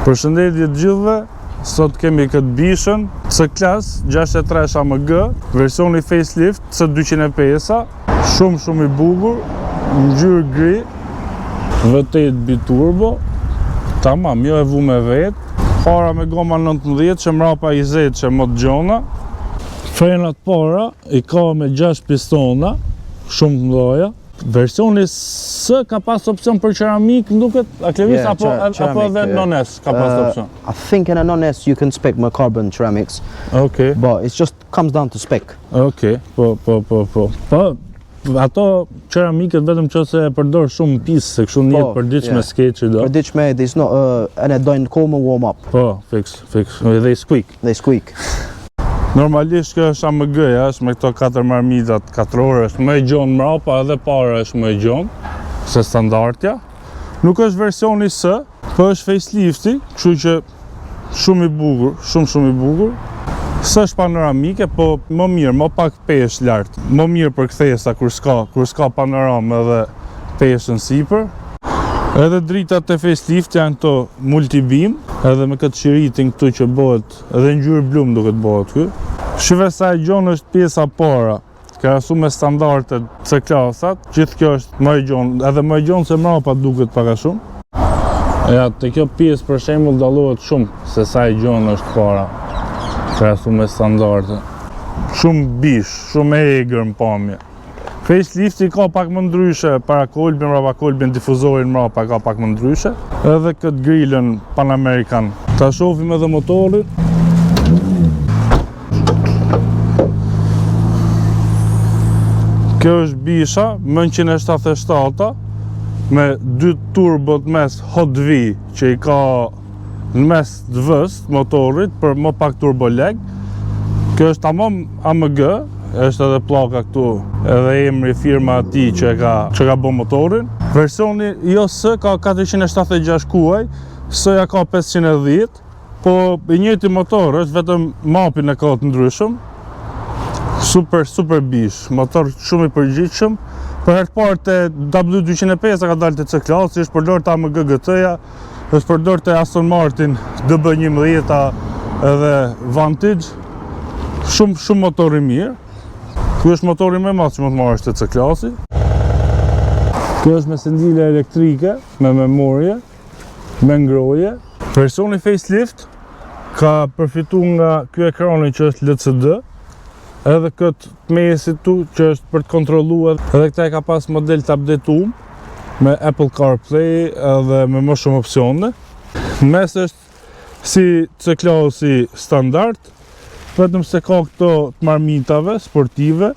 Përshëndetje të gjithëve, sot kemi këtë bishën C-Class 63 AMG, versioni facelift C205, shumë i bukur, ngjyrë gri, V8 biturbo, tamam, jo e vu me vetë, para me goma 19 që mrapa 20 që më të gjona, frenat para i ka me 6 pistona, shumë të mdoja. Versioni S ka pas opcion për ceramik, nduket, a Klevis, apo edhe non-S ka pas opcion? I think in a non-S you can spec my carbon ceramics. Okay. But it just comes down to spec. Okay, po. Ato ceramiket vetëm që se e përdor shumë pisë, se kështu një përditshme skeçi do. Përditshme, there's not and it don't come warm up. Po, fix. They squeak. They squeak. Normalisht kjo është AMG-ja, është me këto 4 marmitat 4 orë, është më e gjonë mrapa edhe para është më e gjonë se standartja. Nuk është versioni S, po është facelifti, kështu që shumë i bukur, shumë i bukur. S'është panoramike, po më mirë, më pak peshë lart. Më mirë për kthesa kur s'ka panoramë edhe peshën sipër. Edhe dritat e facelift janë to multi-beam, edhe me këtë shiritin këtu që bëhet, edhe ngjyrë blum duket bëhet këtu. Shive sa e gjonë është pjesa para, krahasu me standardet C-Classat, gjithë kjo është më e gjonë, edhe më e gjonë se mrapa duket pak a shumë. Ja, te kjo pjesë për shembull dallohet shumë se sa e gjonë është para, krahasu me standardet. Shumë bish, shumë e egër në pamje. Facelifti ka pak më ndryshe, para kolbin, mrapa kolbin, difuzorin mrapa ka pak më ndryshe. Edhe këtë grillën Pan-American. Ta shohim edhe motorin. Kjo është bisha, më 177, me 2 turbot mes Hot V, që i ka në mes të vëst motorit, për më pak turbo leg. Kjo është tamam AMG, është edhe plaka këtu, edhe emri firma ati që ka bo motorin. Versioni jo S ka 476 kuaj, S-ja ka 510, po i njëjti motor është, vetëm mapin e ka të ndryshëm. Super bish, motor shumë i përgjithshëm. Për herë të parë te W205 ka dalë te C-Class, është përdorur te AMG GT-ja, është përdorur te Aston Martin DB11 edhe Vantage. Shumë motor i mirë. Ky është motori më i madh që mund të marrësh te C-Classi. Kjo është me sendile elektrike, me memorie, me ngroje. Versioni facelift ka përfituar nga ky ekrani që është LCD, edhe këtë mesit tu që është për të kontrolluar, edhe këta e ka pas model të updatuar me Apple CarPlay edhe me më shumë opsione. Në mes është si C-Classi standard, vetëm se ka këto të marmitave, sportive,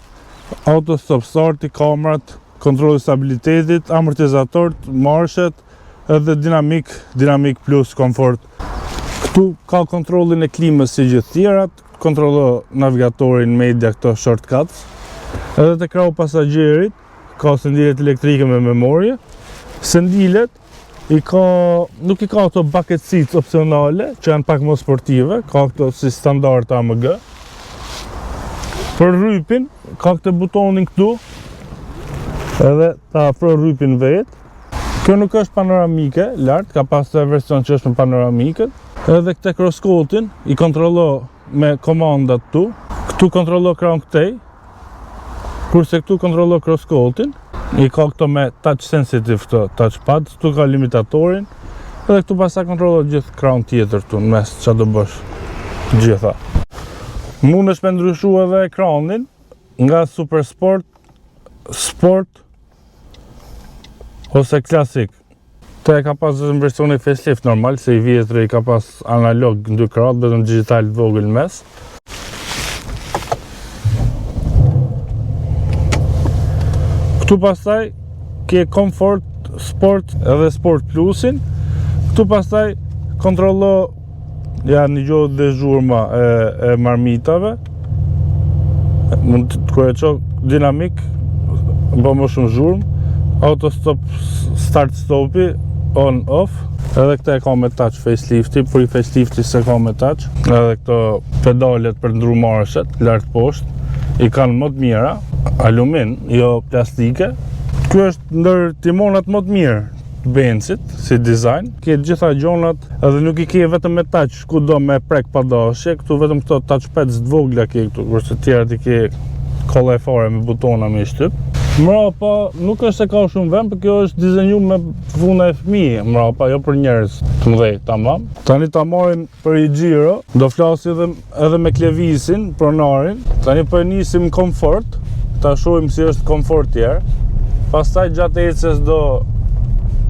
auto stop starti, kamerat, kontrolli stabilitetit, amortizatorët, marshet, edhe dinamik plus komfort. Këtu ka kontrollin e klimës si gjithë tjerat, kontrollo navigatorin, media, këto shortcuts. Edhe te krahu pasagjerit, ka sendilet elektrike me memorie. Sendilet nuk i ka ato bucket seats opcionale, që janë pak më sportive, ka këto si standard AMG. Për rrypin, ka këtë butonin këtu, edhe ta afro rrypin vetë. Kjo nuk është panoramike, lart, ka pas të version që është me panoramike. Edhe këtë crosscoatin i kontrollo me komandat tu. Këtu kontrollo crown këtej, kurse këtu kontrollo crosscoatin. I ka këto me touch sensitive të touchpad, këtu ka limitatorin, edhe këtu pastaj kontrollo gjithë crown tjetër tu në mes çfarë do bësh gjitha. Mundesh me ndryshu edhe ekranin nga Super Sport, Sport ose Classic. Te ka pas në versioni facelift normal, se i vjetri i ka pas analog në 2 krahat, vetëm digital vogël mes. Këtu pastaj ke Comfort, Sport edhe Sport Plusin. Këtu pastaj kontrollo një gjohë dhe zhurma e marmitave. Mund të kërë e qokë dinamik, bë më shumë zhurmë. Auto stop, start stopi, on, off. Edhe këta e ka me touch facelifti, për i facelifti se ka me touch. Edhe këto pedalet për ndru marshet, lartë poshtë. I kanë më të mira, alumin, jo plastike. Kjo është ndër timonat më të mirë Benzit, si dizajn. Ke gjitha gjonat, edhe nuk I ke vetëm me touch, ku do me prek pa dashje, këtu vetëm këto touchpads të vogla ke këtu, kurse tjerat I ke kolla e fare me butona me shtyp. Mrapa nuk është se ka shumë vend, por kjo është dizenjuar me vuna e fëmijë, mrapa, jo për njerëz të mëdhej, tamam. Tani ta marrim për I Giro, do flasim edhe me klevisin, pronarin. Tani po e nisim komfort, ta shohim si është komfort tjerë. Pastaj gjatë ecjes do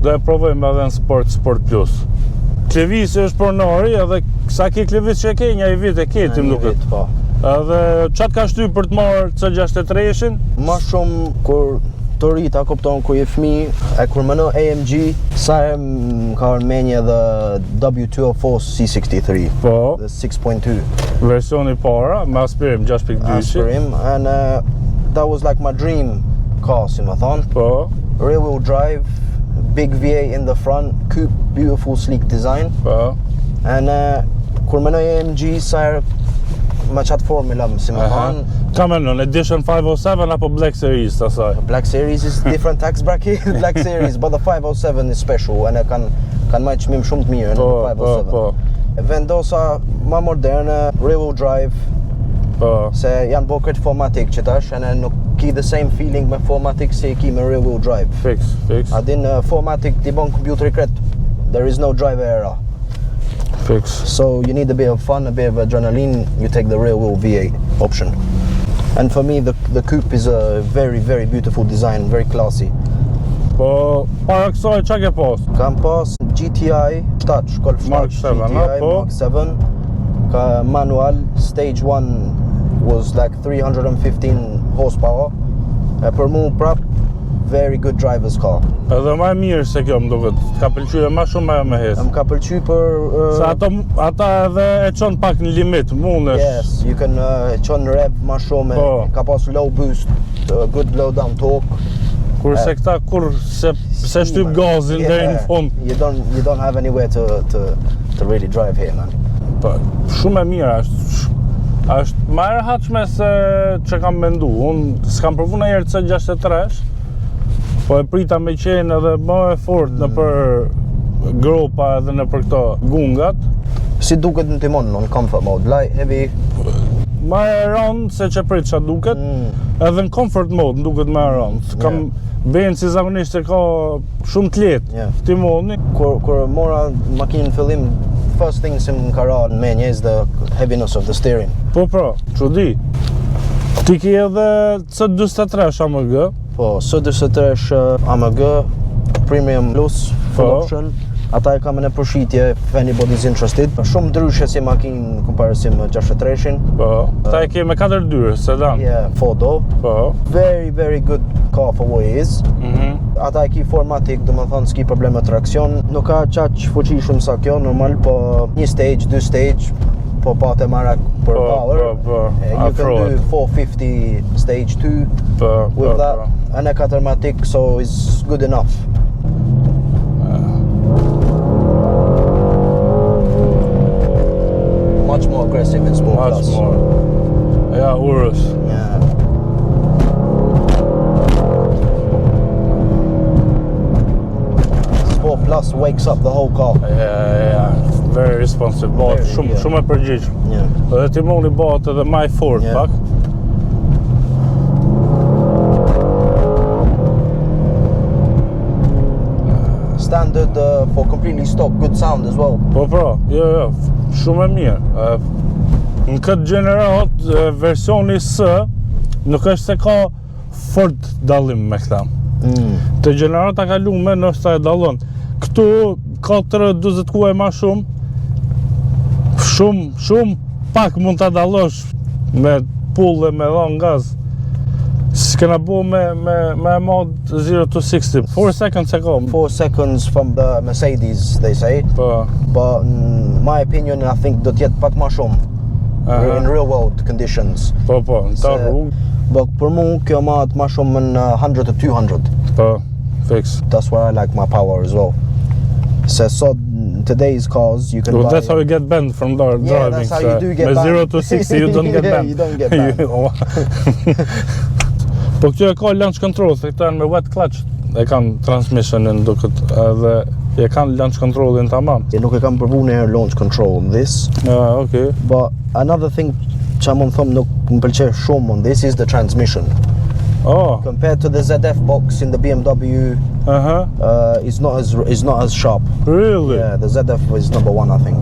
e provojmë edhe në Sport Plus. Klevisi është pronari, edhe sa ke klevis që e ke, një vit e ke, ti më duket. Po. Edhe çat ka shty për të marrë C63-shin? Ma shumë kur të rita, kupton, kur je fëmijë, e kur mëno AMG, sa më ka menje dhe W204 C63. Po. The 6.2. Versioni para, me aspirim 6.2. Aspirim, and that was like my dream car, si më thonë. Po. Rear wheel drive, big V8 in the front, coupe, beautiful sleek design. Po. And kur mënoj AMG, sa ma qatë formula, si më thonë. Ka menon, Edition 507 apo Black Series të asaj? Black Series is different tax bracket, Black Series, but the 507 is special, and kanë majtë çmim shumë të mirë në 507. Po. Vendosa ma moderne, rear wheel drive, Po. se janë bo këtë 4MATIC që tash, e nuk ki the same feeling me 4MATIC se ki me rear wheel drive. Fix. A din 4MATIC ti bon kompjuteri kret, there is no driver error. Fix. So you need a bit of fun, a bit of adrenaline, you take the rear wheel V8 option. And for me, the coupe is a very, very beautiful design, very classy. Po, para kësaj çka ke pas? Kam pas GTI 7, Golf 7, Mark 7, GTI po? Mark 7, ka manual, stage 1 was like 315 horsepower. E për mu prap, very good driver's car. Edhe më e mirë se kjo më duket. Ka pëlqyer më shumë ajo me hes. Më ka pëlqy për... Se ata edhe e çon pak në limit, mundesh. Yes, you can qon rev ma shumë, Po. ka pas low boost, good blow down torque. Kurse këta kur se shtyp gazin deri në fund. You don't have anywhere to really drive here, man. Po, shumë e mirë është. Është më e rehatshme se që kam mendu. Unë s'kam provu ndonjëherë C63, po e prita me qenë edhe më e fort në për gropa edhe në për këto gungat. Si duket në timon në comfort mode, light, heavy? Më e rëndë se që prit që duket, edhe në comfort mode duket më e rëndë. Kam Benzi zakonisht e ka shumë të lehtë timoni. Kur mora makinën në fillim, first thing që më ka ra në menje is the heaviness of the steering. Po pra, çudi. Ti ke edhe C43 AMG. Po, C43 AMG Premium Plus full option. Ata e kam në përshitje if anybody's interested. Shumë ndryshe si makinë në komparasim me 63-shin. Po. Ata e ke me 4 dyrë, sedan. Yeah, 4-door. Po. Very, very good car for what it is. Ata e ki 4MATIC, do më thonë s'ki probleme traksion. Nuk ka qaq fuqishëm sa kjo, normal, po një stage, 2 stage, po pate marak për power. Po. You can do 450 stage 2 with that. And a 4MATIC, so it's good enough. Much more aggressive in Sport Plus. Much more. Ja, Urus. Yeah. Sport Plus wakes up the whole car. Ja. Very responsive. Bëhet shumë e përgjigjshëm. Yeah. Edhe timoni bëhet edhe më i fortë pak. Standard for completely stock, good sound as well. Po pra, jo, shumë e mirë. Në këtë gjenerat, versioni S, nuk është se ka fort dallim me këta. Të gjenerata kalume nështë e dallon. Këtu 4-20 kuaj ma shumë, shumë pak mund të dallosh me pull dhe me dhon gaz. S'kena bo me mod 0 to 60, 4 seconds e kom. 4 seconds from the Mercedes, they say. Po. But in my opinion, I think do t'jet pak ma shumë. In real world conditions. Po, në ta rrugë. But për mu, kjo ma shumë në 100 to 200. Po, fix. That's where I like my power as well. So today's cars, you can buy... That's how you get bent from driving. Yeah, that's how you do get bent. Me 0 to 60, you don't get bent. You don't get bent. Po këtu e ka launch control, se këta janë me wet clutch. e kanë transmissionin duket edhe e kanë launch controlin tamam. Nuk e kam përvu në herë launch control on this. Okay. But another thing që mund thom nuk më pëlqej shumë on this is the transmission. Oh. Compared to the ZF box in the BMW, it's not as sharp. Really? Yeah, the ZF is number one, I think.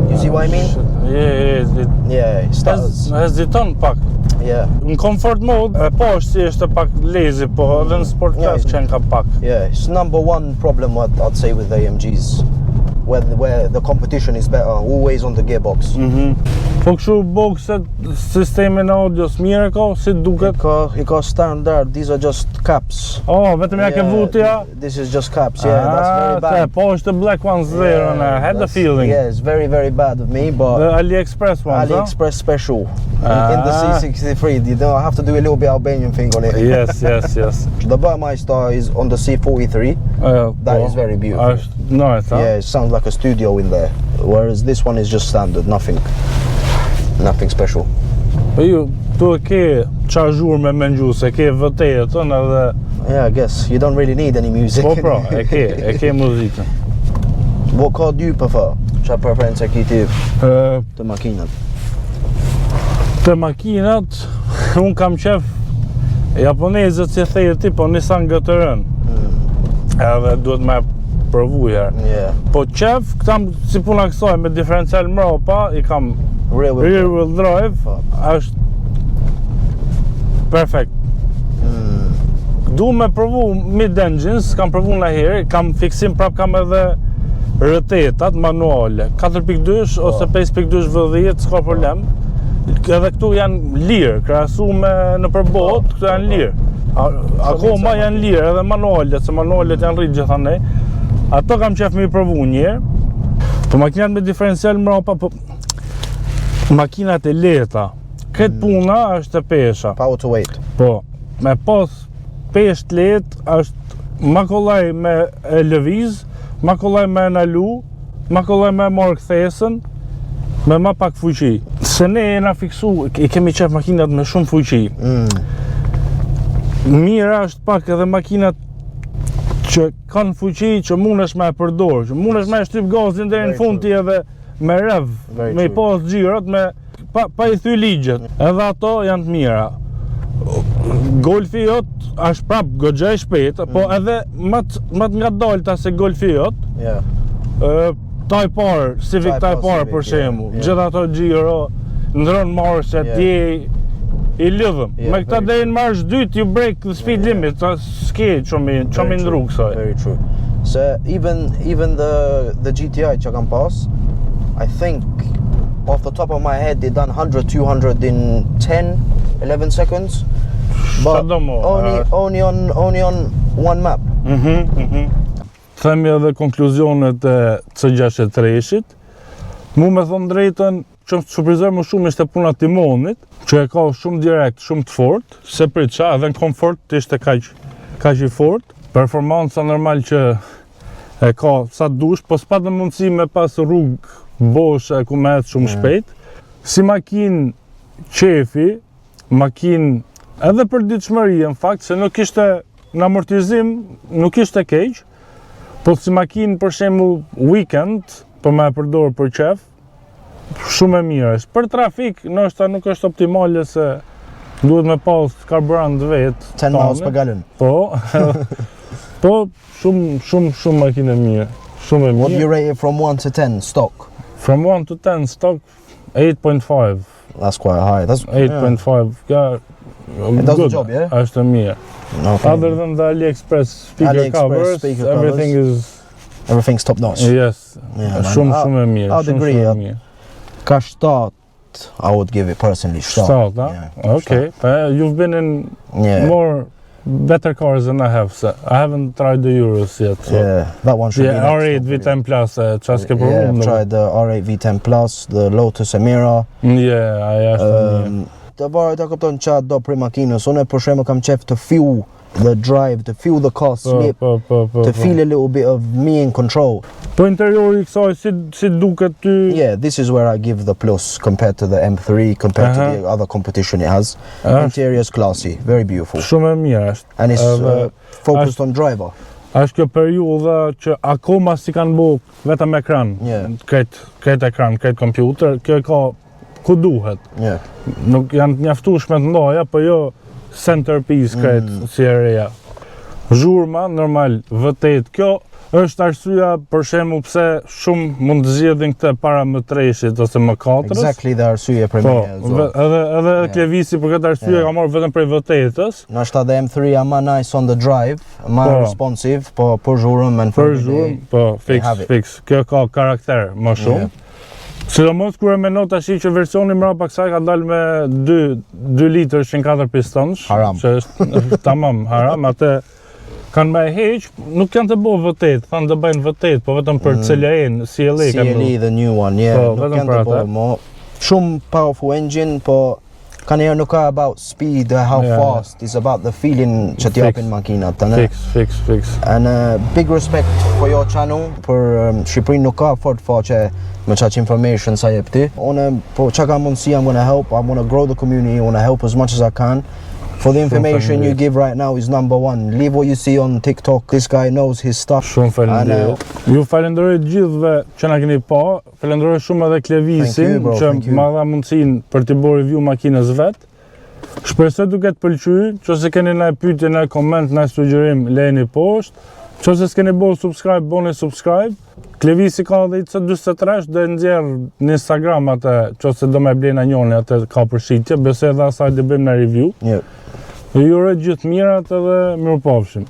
You see what I mean? Yeah, it starts. Heziton pak. Yeah. Në comfort mode, po është si është pak lazy, po edhe në sport class qenë ka pak. Yeah, it's number one problem I'd say with AMGs. Where the competition is better, always on the gearbox. Po kështu boxet, sistemin audios mirë ka, si duket? I ka standard, these are just caps. Oh, vetëm ja ke vutja? This is just caps, yeah, that's very bad. Po është the black ones there, and I had the feeling. Yeah, it's very, very bad of me, but... The AliExpress ones, AliExpress special. In the C63, you know, I have to do a little bit Albanian thing on it. Yes. The Burmeister is on the C43. That is very beautiful. Nice, huh? Yeah, it sounds like a studio in there. Whereas this one is just standard, nothing special. Po ju, tu e ke çazhur me mengju, se ke vërtetën edhe... Yeah, I guess. You don't really need any music. Po pra, e ke muzikën. What car do you prefer? Çfarë preference ke ti të makinat? Të makinat, unë kam qef japonezët që thejë ti, po Nissan GT-R. Edhe duhet me provu herë. Yeah. Po qef, këtam si puna kësaj me diferencial mrapa, i kam rear wheel drive, është perfekt. Du me provu mid-engines, kam provu në herë, kam fiksim prap kam edhe rëtetat manuale, 4.2 ose 5.2 V10, s'ka problem. Edhe këtu janë lirë, krahasu me në përbot, këtu janë lirë. Akoma janë lirë edhe manualet, se manualet janë rritë gjithanej. Ato kam qef me i provu njerë. Po makinat me diferencial mrapa, po makinat e leta. Këtë puna është e pesha. Power to weight. Po, me pas pesh të letë është ma kollaj me e lëviz, ma kollaj me nalu, ma kollaj me marrë kthesën, me ma pak fuqi. Se ne e na fiksu, i kemi qef makinat me shumë fuqi. Mira është pak edhe makinat që kanë fuqi që mundesh me e përdor, që mundesh me e shtyp gazin deri në fund ti edhe me rev, me i pas xhirot, pa i thy ligjet. Edhe ato janë të mira. Golfi jot është prap goxha e shpejtë, po edhe më të ngadalta se Golfi jot. Type R, Civic Type R për shembull, gjithë ato xhiro, ndron marshe ti i lidhëm. Me këta deri në marsh dytë you break the speed limit, s'ke çomi ndru kësaj. Very true. So even the GTI që kam pas, I think off the top of my head they done 100 200 in 10-11 seconds. But only on one map. Themi edhe konkluzionet e C63-shit. Mu me thonë drejtën, që më surprizoj më shumë ishte puna timonit, që e ka shumë direkt, shumë të fort, se pritësha, edhe në komfort ishte kaq i fort. Performanca normal që e ka sa dush, po s'pa të mundësi me pas rrugë boshe ku me etë shumë shpejt. Si makin qefi, makin edhe për ditëshmëri, në fakt, se nuk ishte në amortizim, nuk ishte keq, po si makin për shembull weekend, po me e përdor për qef, shumë e mirë. Për trafik, nështë nuk është optimale se duhet me pas karburant vetë. 10 miles per gallon. Po, shumë makinë e mirë. Shumë e mirë. What do you rate it from 1 to 10 stock? From 1 to 10 stock, 8.5. That's quite high. That's 8.5. It does the job, yeah? Është mirë. Other than the AliExpress speaker covers, everything's top notch. Yes. Shumë e mirë. I'd agree. Ka 7, I would give it personally. 7, huh? Yeah, okay. You've been in more better cars than I have. So I haven't tried the Euros yet. So. Yeah, that one should be R8 V10 Plus. I've tried the R8 V10 Plus, the Lotus Emira. Yeah, I asked them. Të varet a kupton çfarë do për makinës. Unë për shembull kam qef të fiu the drive, to feel the car slip, to feel a little bit of me in control. Po interiori I kësaj si duket ty? Yeah, this is where I give the plus compared to the M3, compared to the other competition it has. Interior is classy, very beautiful. Shumë e mirë është. And it's focused on driver. Është kjo periudha që akoma si kanë bu vetëm ekran, këtë ekran, këtë kompjuter, kjo ka ku duhet. Yeah. Nuk janë të mjaftueshme të ndoja, po jo centerpiece këtë si e reja. Zhurma, normal, V8, kjo është arsyeja për shembull pse shumë mund të zgjedhin këtë para M3-shit ose M4-s. Exactly the arsye për Po, me. edhe Klevisi për këtë arsye ka marrë vetëm prej V8-s. Nashta the M3 are more nice on the drive, more responsive, po për zhurmë and për zhurmë, po fix. Kjo ka karakter më shumë. Sidomos kur e mendon tash që versioni mbrapa kësaj ka dalë me 2 litër 104 pistonësh, që është tamam haram, atë kanë me heq, nuk janë të bëjë V8, thanë të bëjnë V8, po vetëm për CLA-n, CLA kanë CLA the new one, yeah, nuk janë të bëjë mo. Shumë powerful engine, po kanë herë nuk ka about speed, how fast, it's about the feeling që t'japin makinat të ne. Fix. And big respect for your channel, për Shqipërinë nuk ka fort faqe me such information sa jep ti. Po çka ka mundësi, I'm gonna help, I wanna grow the community, I wanna help as much as I can. For the information you give right now is #1. Leave what you see on TikTok. This guy knows his stuff. Shumë faleminderit. Ju falenderoj gjithëve që na keni pa. Falenderoj shumë edhe Klevisin që ma dha mundësinë për të bërë review makinës vet. Shpresoj duket pëlqyer. Nëse keni ndonjë pyetje, ndonjë koment, ndonjë sugjerim, lejeni poshtë. Nëse s'keni bërë subscribe, bëni subscribe. Klevisi ka edhe C43 do e nxjerr në Instagram atë, nëse do më blejnë njëri atë ka përshitje, besoj edhe asaj do bëjmë në review. Ju uroj gjithë mirat edhe mirupafshim.